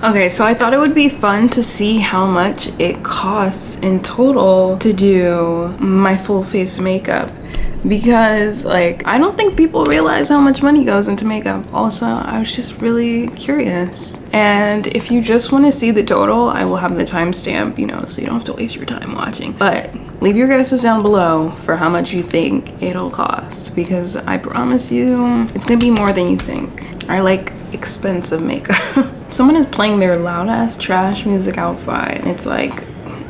Okay, so I thought it would be fun to see how much it costs in total to do my full face makeup, because like I don't think people realize how much money goes into makeup. Also, I was just really curious, and if you just want to see the total, I will have the timestamp, you know, so you don't have to waste your time watching. But leave your guesses down below for how much you think it'll cost, because I promise you it's gonna be more than you think. I like expensive makeup. Someone is playing their loud ass trash music outside. It's like,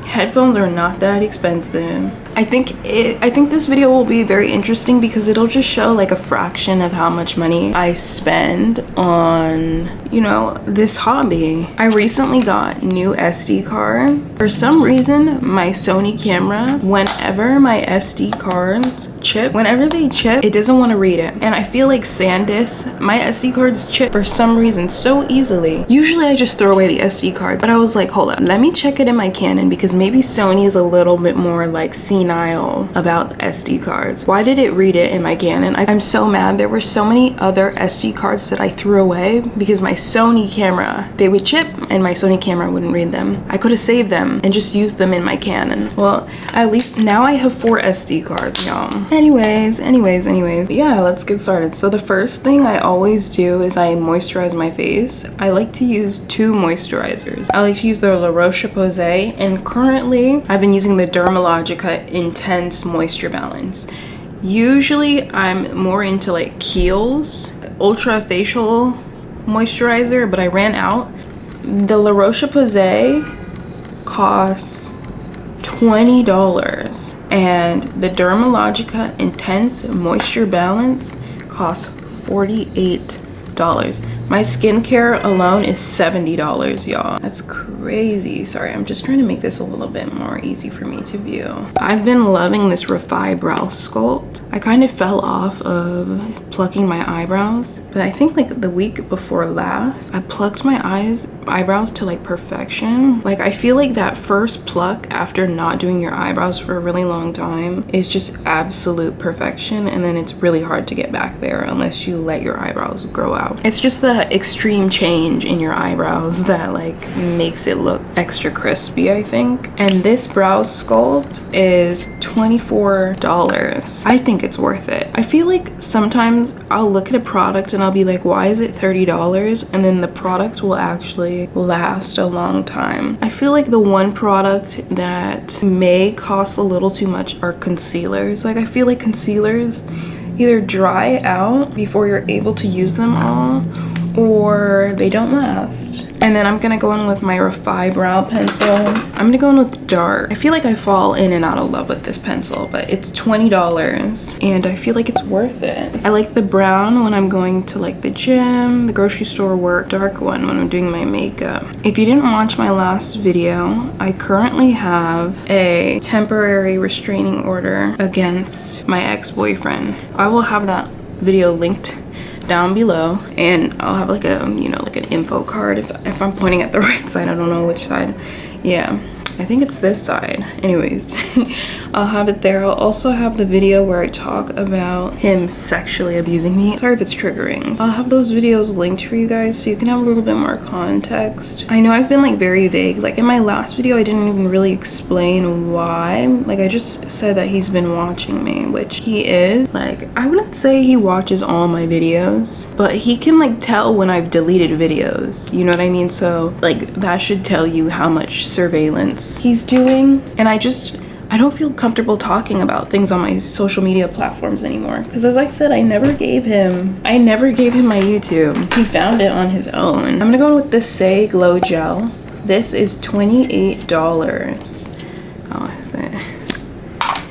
headphones are not that expensive. I think this video will be very interesting because it'll just show like a fraction of how much money I spend on, you know, this hobby. I recently got new SD cards. For some reason, my Sony camera, whenever my SD cards chip, whenever they chip, it doesn't want to read it. And I feel like SanDisk, my SD cards chip for some reason so easily. Usually I just throw away the SD cards, but I was like, hold up, let me check it in my Canon, because maybe Sony is a little bit more like senile about SD cards. Why did it read it in my Canon? I'm so mad. There were so many other SD cards that I threw away because my Sony camera, they would chip and my Sony camera wouldn't read them. I could have saved them and just used them in my Canon. Well, at least now I have 4 SD cards, y'all. Anyways, yeah, let's get started. So the first thing I always do is I moisturize my face. I like to use 2 moisturizers. I like to use the La Roche-Posay, and currently I've been using the Dermalogica Intense Moisture Balance. Usually I'm more into like Kiehl's Ultra Facial Moisturizer, but I ran out. The La Roche-Posay costs $20 and the Dermalogica Intense Moisture Balance costs $48. My skincare alone is $70, y'all. That's crazy. Sorry, I'm just trying to make this a little bit more easy for me to view. I've been loving this Refy brow sculpt. I kind of fell off of plucking my eyebrows, but I think like the week before last, I plucked my eyebrows to like perfection. Like I feel like that first pluck after not doing your eyebrows for a really long time is just absolute perfection, and then it's really hard to get back there unless you let your eyebrows grow out. It's just the extreme change in your eyebrows that like makes it look extra crispy, I think. And this brow sculpt is $24. I think it's worth it. I feel like sometimes I'll look at a product and I'll be like, why is it $30? And then the product will actually last a long time. I feel like the one product that may cost a little too much are concealers. Like I feel like concealers either dry out before you're able to use them all, or they don't last. And then I'm gonna go in with my Refy brow pencil. I'm gonna go in with dark. I feel like I fall in and out of love with this pencil, but it's $20 and I feel like it's worth it. I like the brown when I'm going to like the gym, the grocery store, work. Dark one when I'm doing my makeup. If you didn't watch my last video, I currently have a temporary restraining order against my ex-boyfriend. I will have that video linked down below, and I'll have like a, you know, like an info card if I'm pointing at the right side. I don't know which side. Yeah, I think it's this side. Anyways, I'll have it there. I'll also have the video where I talk about him sexually abusing me. Sorry if it's triggering. I'll have those videos linked for you guys so you can have a little bit more context. I know I've been like very vague. Like in my last video, I didn't even really explain why. Like I just said that he's been watching me, which he is. Like I wouldn't say he watches all my videos, but he can like tell when I've deleted videos. You know what I mean? So like that should tell you how much surveillance he's doing. And I don't feel comfortable talking about things on my social media platforms anymore, because as I said, I never gave him my YouTube. He found it on his own. I'm gonna go with the Saie Glow Gel. This is $28. Oh, is it?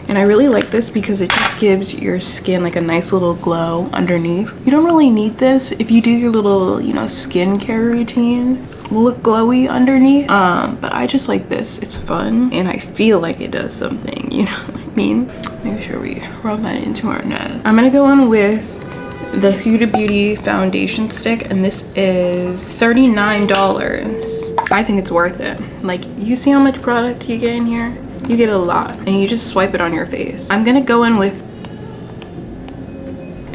And I really like this because it just gives your skin like a nice little glow underneath. You don't really need this if you do your little, you know, skincare routine. Will look glowy underneath, but I just like this. It's fun and I feel like it does something, you know what I mean? Make sure we rub that into our neck. I'm gonna go in with the Huda Beauty foundation stick, and this is $39. I think it's worth it. Like, you see how much product you get in here? You get a lot, and you just swipe it on your face. I'm gonna go in with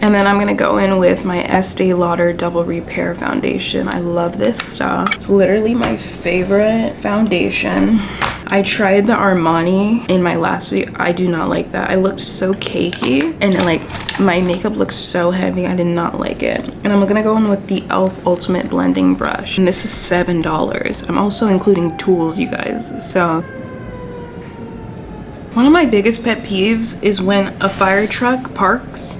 And then I'm gonna go in with my Estee Lauder Double Repair Foundation. I love this stuff. It's literally my favorite foundation. I tried the Armani in my last week. I do not like that. I looked so cakey and like my makeup looks so heavy. I did not like it. And I'm gonna go in with the e.l.f. Ultimate Blending Brush. And this is $7. I'm also including tools, you guys. So one of my biggest pet peeves is when a fire truck parks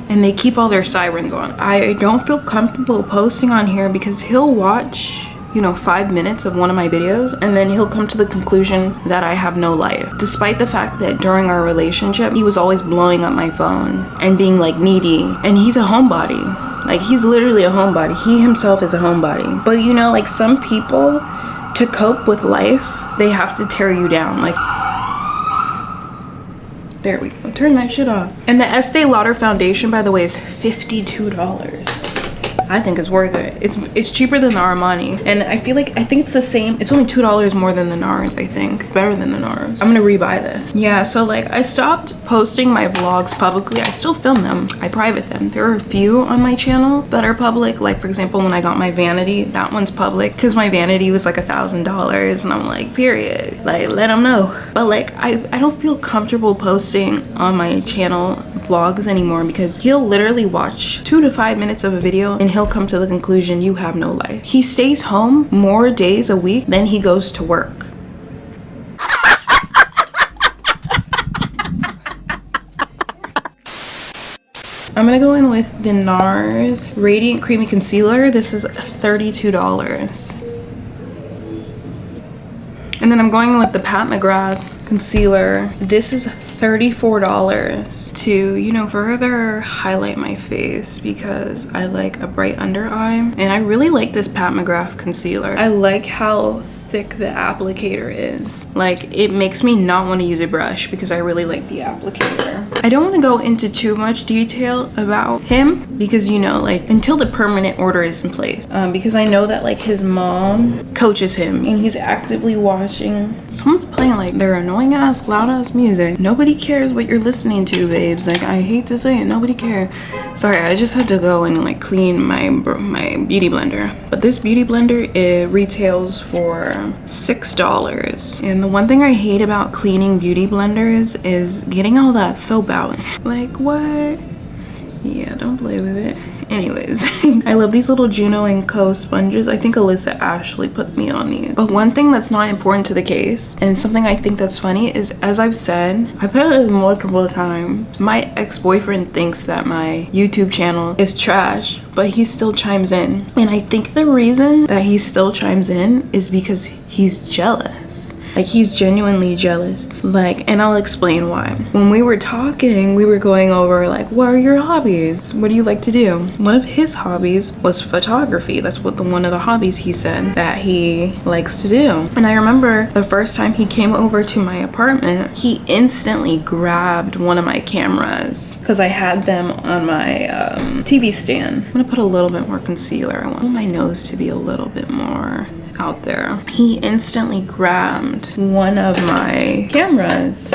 and they keep all their sirens on. I don't feel comfortable posting on here because he'll watch, you know, 5 minutes of one of my videos and then he'll come to the conclusion that I have no life. Despite the fact that during our relationship, he was always blowing up my phone and being like needy. And he's a homebody. Like he's literally a homebody. He himself is a homebody. But you know, like some people, to cope with life, they have to tear you down. Like, there we go, turn that shit off. And the Estee Lauder foundation, by the way, is $52. I think it's worth it. It's cheaper than the Armani. And I think it's the same. It's only $2 more than the NARS, I think. Better than the NARS. I'm gonna rebuy this. Yeah, so like I stopped posting my vlogs publicly. I still film them. I private them. There are a few on my channel that are public. Like for example, when I got my vanity, that one's public because my vanity was like $1,000 and I'm like, period. Like let them know. But like I don't feel comfortable posting on my channel vlogs anymore because he'll literally watch 2 to 5 minutes of a video and he'll come to the conclusion you have no life. He stays home more days a week than he goes to work. I'm gonna go in with the NARS Radiant Creamy Concealer. This is $32. And then I'm going with the Pat McGrath concealer. This is $34 to, you know, further highlight my face because I like a bright under eye. And I really like this Pat McGrath concealer. I like how thick the applicator is. Like it makes me not want to use a brush because I really like the applicator. I don't want to go into too much detail about him because, you know, like until the permanent order is in place, because I know that like his mom coaches him and he's actively watching. Someone's playing like their annoying ass loud ass music. Nobody cares what you're listening to, babes. Like I hate to say it, nobody cares. Sorry, I just had to go and like clean my beauty blender. But this beauty blender, it retails for $6. And the one thing I hate about cleaning beauty blenders is getting all that soap out. Like what? Yeah, don't play with it. Anyways, I love these little Juno & Co sponges. I think Alyssa Ashley put me on these. But one thing that's not important to the case, and something I think that's funny, is as I've said, I've said it multiple times, my ex-boyfriend thinks that my YouTube channel is trash, but he still chimes in. And I think the reason that he still chimes in is because he's jealous. Like he's genuinely jealous. Like, and I'll explain why. When we were talking, we were going over like, what are your hobbies? What do you like to do? One of his hobbies was photography. That's what one of the hobbies he said that he likes to do. And I remember the first time he came over to my apartment, he instantly grabbed one of my cameras because I had them on my TV stand. I'm gonna put a little bit more concealer. I want my nose to be a little bit more out there. He instantly grabbed one of my cameras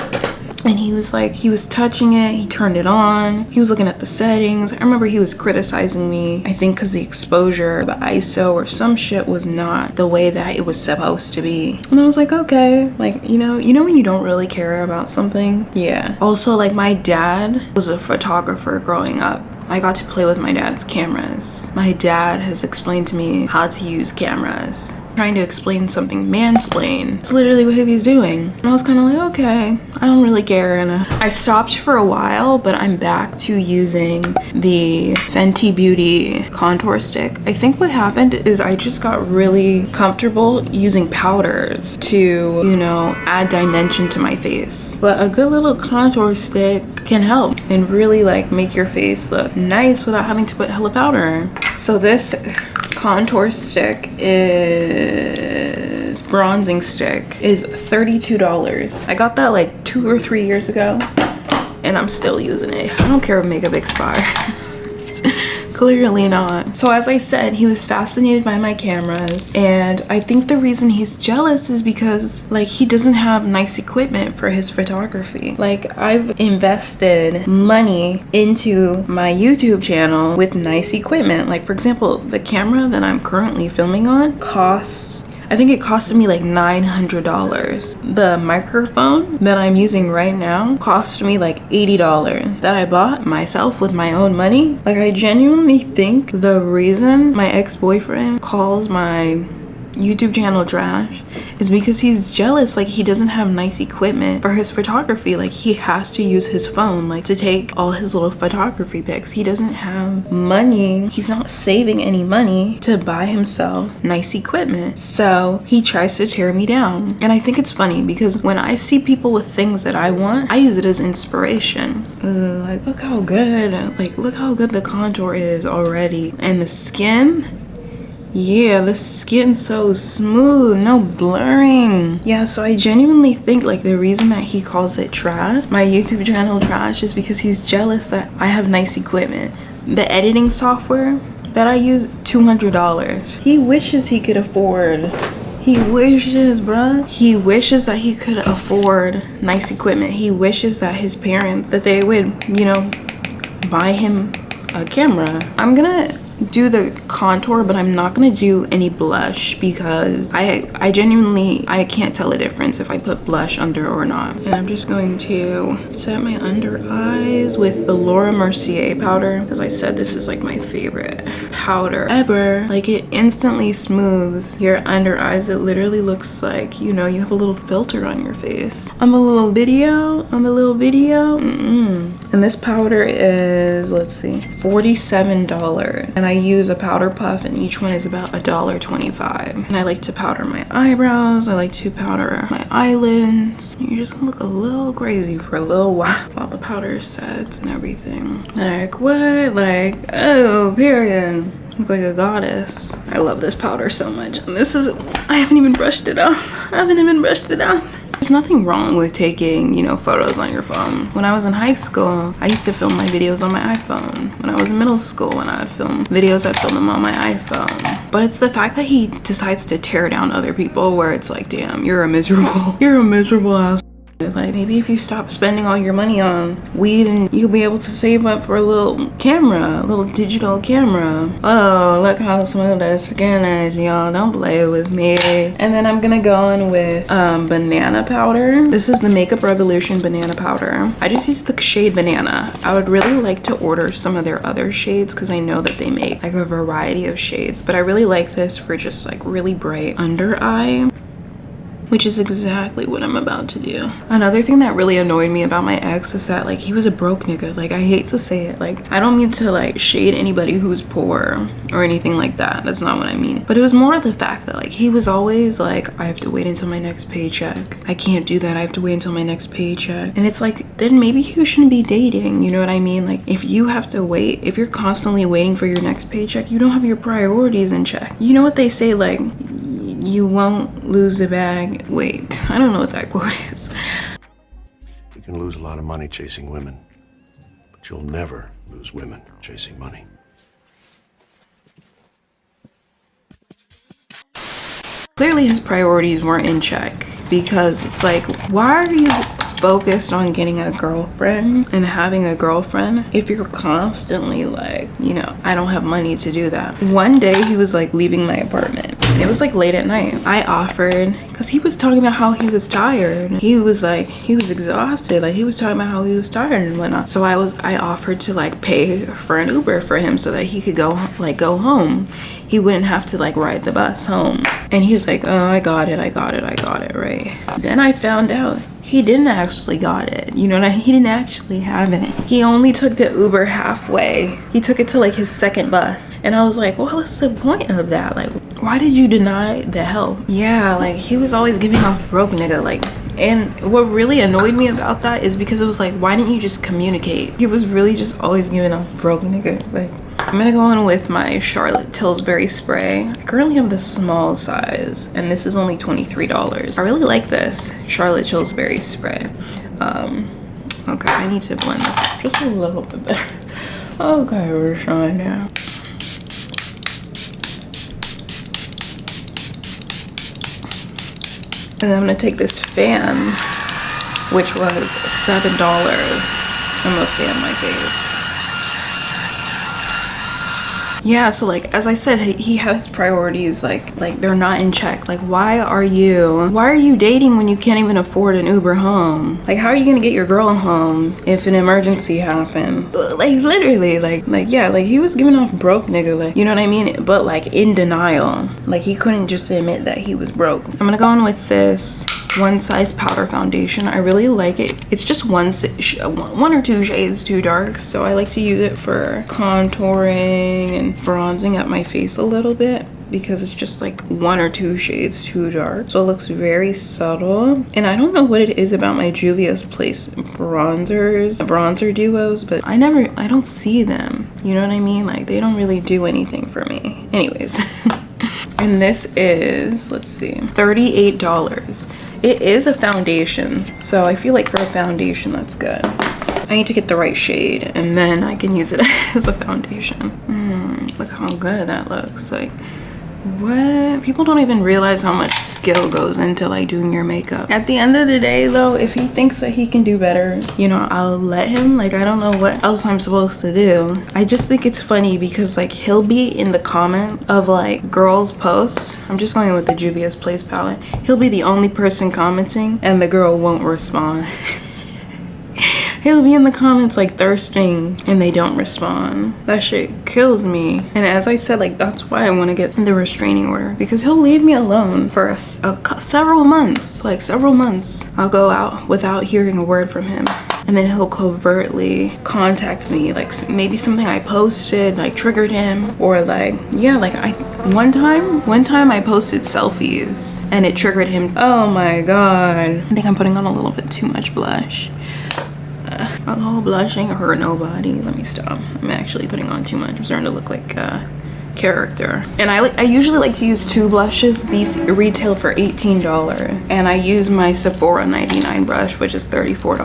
and he was like, he was touching it, he turned it on, he was looking at the settings. I remember he was criticizing me, I think because the exposure, the ISO or some shit was not the way that it was supposed to be. And I was like, okay, like, you know when you don't really care about something? Yeah. Also, like my dad was a photographer growing up. I got to play with my dad's cameras. My dad has explained to me how to use cameras. Trying to explain something, mansplain. It's literally what he's doing. And I was kind of like, okay, I don't really care. And I stopped for a while, but I'm back to using the Fenty Beauty contour stick. I think what happened is I just got really comfortable using powders to, you know, add dimension to my face. But a good little contour stick can help and really like make your face look nice without having to put hella powder. So this contour stick is bronzing stick is $32. I got that like 2 or 3 years ago and I'm still using it. I don't care if makeup expires. Clearly not. So as I said, he was fascinated by my cameras, and I think the reason he's jealous is because like he doesn't have nice equipment for his photography. Like I've invested money into my YouTube channel with nice equipment. Like for example, the camera that I'm currently filming on costs, I think it costed me like $900. The microphone that I'm using right now cost me like $80 that I bought myself with my own money. Like I genuinely think the reason my ex-boyfriend calls my YouTube channel trash is because he's jealous. Like he doesn't have nice equipment for his photography. Like he has to use his phone like to take all his little photography pics. He doesn't have money. He's not saving any money to buy himself nice equipment. So he tries to tear me down. And I think it's funny because when I see people with things that I want, I use it as inspiration. Like look how good, like look how good the contour is already. And the skin, yeah, the skin's so smooth, no blurring. Yeah, so I genuinely think like the reason that he calls it trash, my YouTube channel trash, is because he's jealous that I have nice equipment. The editing software that I use, $200. He wishes he could afford, he wishes, bruh. He wishes that he could afford nice equipment. He wishes that his parents, that they would, you know, buy him a camera. I'm gonna do the contour, but I'm not gonna do any blush because I genuinely, I can't tell a difference if I put blush under or not. And I'm just going to set my under eyes with the Mercier powder. As I said, this is like my favorite powder ever. Like it instantly smooths your under eyes. It literally looks like, you know, you have a little filter on your face. On the little video, and this powder is, let's see, $47. And I use a powder puff, and each one is about $1.25. And I like to powder my eyebrows. I like to powder my eyelids. You're just gonna look a little crazy for a little while the powder sets and everything. Like what? Like, oh, period. Look like a goddess. I love this powder so much. And this is, I haven't even brushed it off. There's nothing wrong with taking, you know, photos on your phone. When I was in high school, I used to film my videos on my iPhone. When I was in middle school, when I would film videos, I'd film them on my iPhone. But it's the fact that he decides to tear down other people where it's like, damn, you're a miserable ass. Like maybe if you stop spending all your money on weed and you'll be able to save up for a little camera, a little digital camera. Oh, look how smooth that skin is, y'all. Don't play with me. And then I'm gonna go in with banana powder. This is the Makeup Revolution banana powder. I just use the shade banana. I would really like to order some of their other shades because I know that they make like a variety of shades, but I really like this for just like really bright under eye, which is exactly what I'm about to do. Another thing that really annoyed me about my ex is that like he was a broke nigga. Like I hate to say it, like I don't mean to like shade anybody who's poor or anything like that. That's not what I mean. But it was more the fact that like he was always like, I have to wait until my next paycheck. I can't do that. I have to wait until my next paycheck. And it's like, then maybe you shouldn't be dating. You know what I mean? Like if you have to wait, if you're constantly waiting for your next paycheck, you don't have your priorities in check. You know what they say, like, you won't lose the bag. Wait, I don't know what that quote is. You can lose a lot of money chasing women, but you'll never lose women chasing money. Clearly his priorities weren't in check because it's like, why are you focused on getting a girlfriend and having a girlfriend if you're constantly like, you know, I don't have money to do that. One day he was like leaving my apartment. It was like late at night. I offered, because he was talking about how he was tired. He was like, he was exhausted. Like he was talking about how he was tired and whatnot. So I offered to like pay for an Uber for him so that he could go home. He wouldn't have to like ride the bus home. And he was like, oh, I got it, right? Then I found out he didn't actually got it. You know what I mean? He didn't actually have it. He only took the Uber halfway. He took it to like his second bus. And I was like, well, what's the point of that? Like, why did you deny the help? Yeah, like he was always giving off broke nigga, like. And what really annoyed me about that is because it was like, why didn't you just communicate? He was really just always giving off broke nigga. Like, I'm gonna go in with my Charlotte Tilbury spray. I currently have the small size and this is only $23. I really like this Charlotte Tilbury spray. Okay, I need to blend this up just a little bit better. Okay, we're trying now. And then I'm gonna take this fan, which was $7. I'm gonna fan my face. Yeah, so like as I said, he has priorities like they're not in check. Like why are you dating when you can't even afford an Uber home? Like how are you gonna get your girl home if an emergency happened? Like literally, like yeah, like he was giving off broke nigga, like, you know what I mean? But like in denial, like he couldn't just admit that he was broke. I'm gonna go in with this One Size powder foundation. I really like it. It's just one or two shades too dark, so I like to use it for contouring and bronzing up my face a little bit because it's just like one or two shades too dark, so it looks very subtle. And I don't know what it is about my Juvia's Place bronzer duos, but I don't see them, you know what I mean? Like they don't really do anything for me anyways. And this is, let's see, $38. It is a foundation, so I feel like for a foundation that's good. I need to get the right shade and then I can use it as a foundation. Look how good that looks. Like, what? People don't even realize how much skill goes into like doing your makeup. At the end of the day though, if he thinks that he can do better, you know, I'll let him. Like I don't know what else I'm supposed to do. I just think it's funny because like he'll be in the comment of like girls posts. I'm just going with the Juvia's Place palette. He'll be the only person commenting and the girl won't respond. He'll be in the comments like thirsting and they don't respond. That shit kills me. And as I said, like that's why I want to get the restraining order, because he'll leave me alone for several months. Like several months I'll go out without hearing a word from him, and then he'll covertly contact me, like maybe something I posted like triggered him, or like, yeah, like one time I posted selfies and it triggered him. Oh my god, I think I'm putting on a little bit too much blush. Alcohol blushing hurt nobody. Let me stop. I'm actually putting on too much. I'm starting to look like character. And I usually like to use two blushes. These retail for $18, and I use my Sephora 99 brush, which is $34.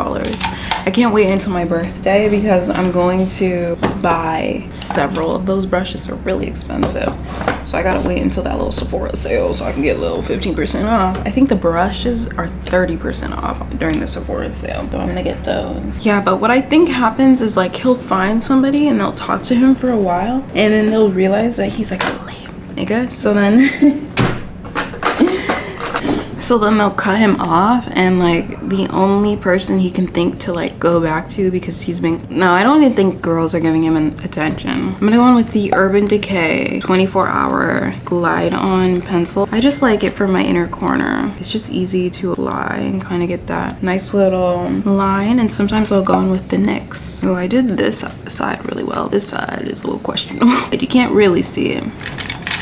I can't wait until my birthday because I'm going to buy several of those brushes. They're really expensive, so I gotta wait until that little Sephora sale so I can get a little 15% off. I think the brushes are 30% off during the Sephora sale, so I'm gonna get those. Yeah, but what I think happens is like he'll find somebody and they'll talk to him for a while, and then they'll realize that he's like a lame nigga, so then they'll cut him off, and like the only person he can think to like go back to, because he's been, no, I don't even think girls are giving him attention. I'm gonna go on with the Urban Decay 24-hour glide on pencil. I just like it for my inner corner. It's just easy to apply and kind of get that nice little line. And sometimes I'll go on with the NYX. Oh, I did this side really well. This side is a little questionable, but you can't really see it.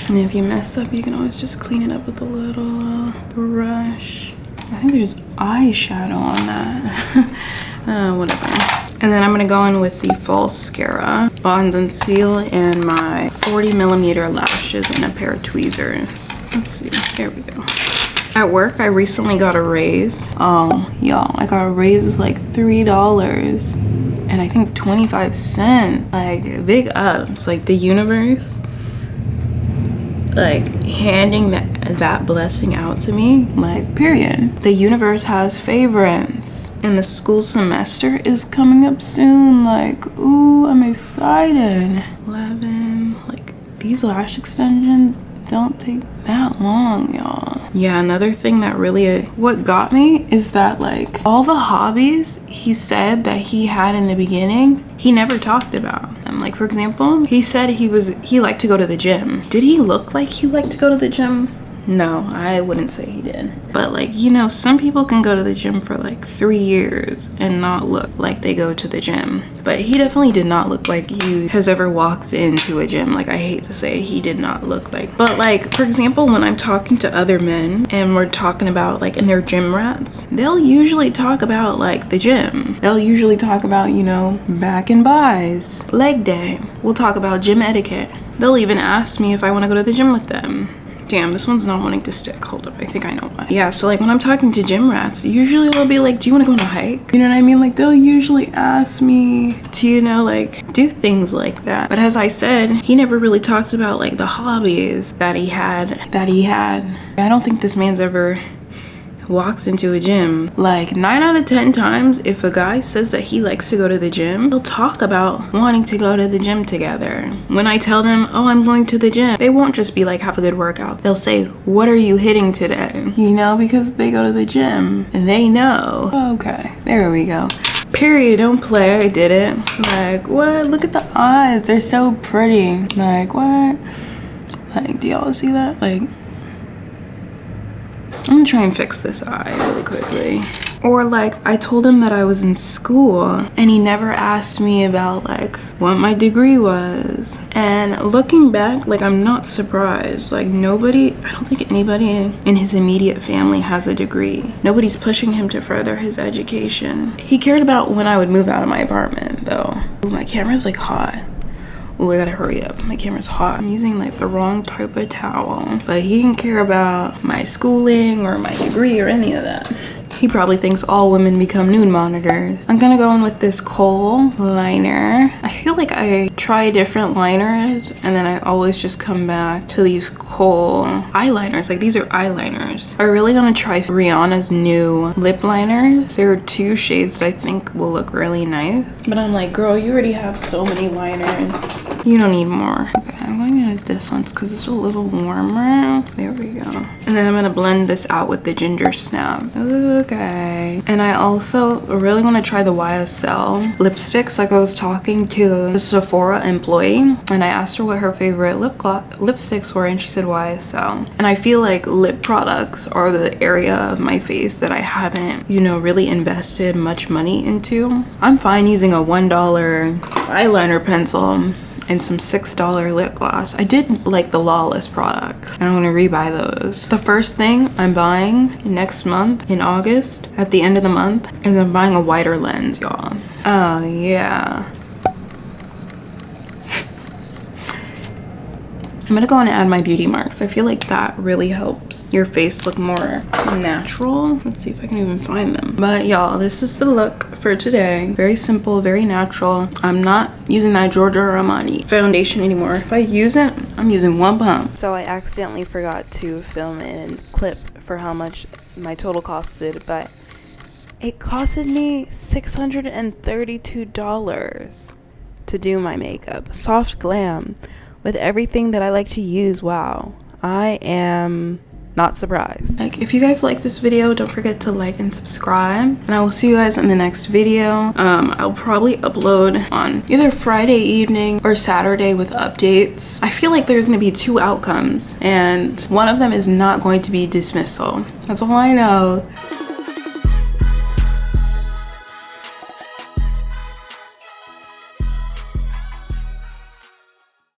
And if you mess up, you can always just clean it up with a little brush. I think there's eyeshadow on that. Whatever. And then I'm gonna go in with the falscara Bond and Seal and my 40mm lashes and a pair of tweezers. Let's see, here we go. At work, I recently got a raise. Oh, y'all, I got a raise of like $3 and I think 25 cents. Like, big ups. Like, the universe, like, handing that blessing out to me, like, period. The universe has favorites. And the school semester is coming up soon. Like, ooh, I'm excited. 11, like, these lash extensions don't take that long, y'all. Yeah, another thing that really, what got me is that like all the hobbies he said that he had in the beginning, he never talked about. Like, for example, he said he liked to go to the gym. Did he look like he liked to go to the gym? No, I wouldn't say he did. But like, you know, some people can go to the gym for like 3 years and not look like they go to the gym. But he definitely did not look like he has ever walked into a gym. Like, I hate to say he did not look like. But like, for example, when I'm talking to other men and we're talking about like, and they're gym rats, they'll usually talk about like the gym. They'll usually talk about, you know, back and buys, leg day. We'll talk about gym etiquette. They'll even ask me if I want to go to the gym with them. Damn, this one's not wanting to stick. Hold up, I think I know why. Yeah, so like when I'm talking to gym rats, usually they'll be like, do you want to go on a hike? You know what I mean? Like, they'll usually ask me to, you know, like do things like that. But as I said, he never really talked about like the hobbies that he had. I don't think this man's ever walks into a gym. Like 9 out of 10 times, if a guy says that he likes to go to the gym, they'll talk about wanting to go to the gym together. When I tell them, oh, I'm going to the gym, they won't just be like, have a good workout. They'll say, what are you hitting today? You know, because they go to the gym and they know. Okay, there we go. Period, don't play, I did it. Like, what? Look at the eyes, they're so pretty. Like, what? Like, do y'all see that? Like, I'm gonna try and fix this eye really quickly. Or like, I told him that I was in school and he never asked me about like what my degree was. And looking back, like, I'm not surprised. Like, nobody, I don't think anybody in his immediate family has a degree. Nobody's pushing him to further his education. He cared about when I would move out of my apartment though. Ooh, my camera's like hot. Oh, I gotta hurry up. My camera's hot. I'm using like the wrong type of towel. But he didn't care about my schooling or my degree or any of that. He probably thinks all women become nude monitors. I'm gonna go in with this kohl liner. I feel like I try different liners and then I always just come back to these kohl eyeliners. Like, these are eyeliners. I'm really gonna try Rihanna's new lip liners. There are 2 shades that I think will look really nice. But I'm like, girl, you already have so many liners. You don't need more. Okay, I'm going in with this one because it's a little warmer. There we go. And then I'm gonna blend this out with the ginger snap. Okay. And I also really want to try the YSL lipsticks. Like, I was talking to a Sephora employee and I asked her what her favorite lipsticks were and she said YSL. And I feel like lip products are the area of my face that I haven't, you know, really invested much money into. I'm fine using a $1 eyeliner pencil and some $6 lip gloss. I did like the Lawless product. I don't want to rebuy those. The first thing I'm buying next month in August, at the end of the month, is I'm buying a wider lens, y'all. Oh yeah. I'm gonna go in and add my beauty marks. I feel like that really helps your face look more natural. Let's see if I can even find them. But y'all, this is the look for today. Very simple, very natural. I'm not using that Giorgio Armani foundation anymore. If I use it, I'm using 1 pump. So I accidentally forgot to film and clip for how much my total costed, but it costed me $632 to do my makeup. Soft glam with everything that I like to use. Wow, I am not surprised. Like, if you guys like this video, don't forget to like and subscribe, and I will see you guys in the next video. I'll probably upload on either Friday evening or Saturday with updates. I feel like there's gonna be 2 outcomes and one of them is not going to be dismissal. That's all I know.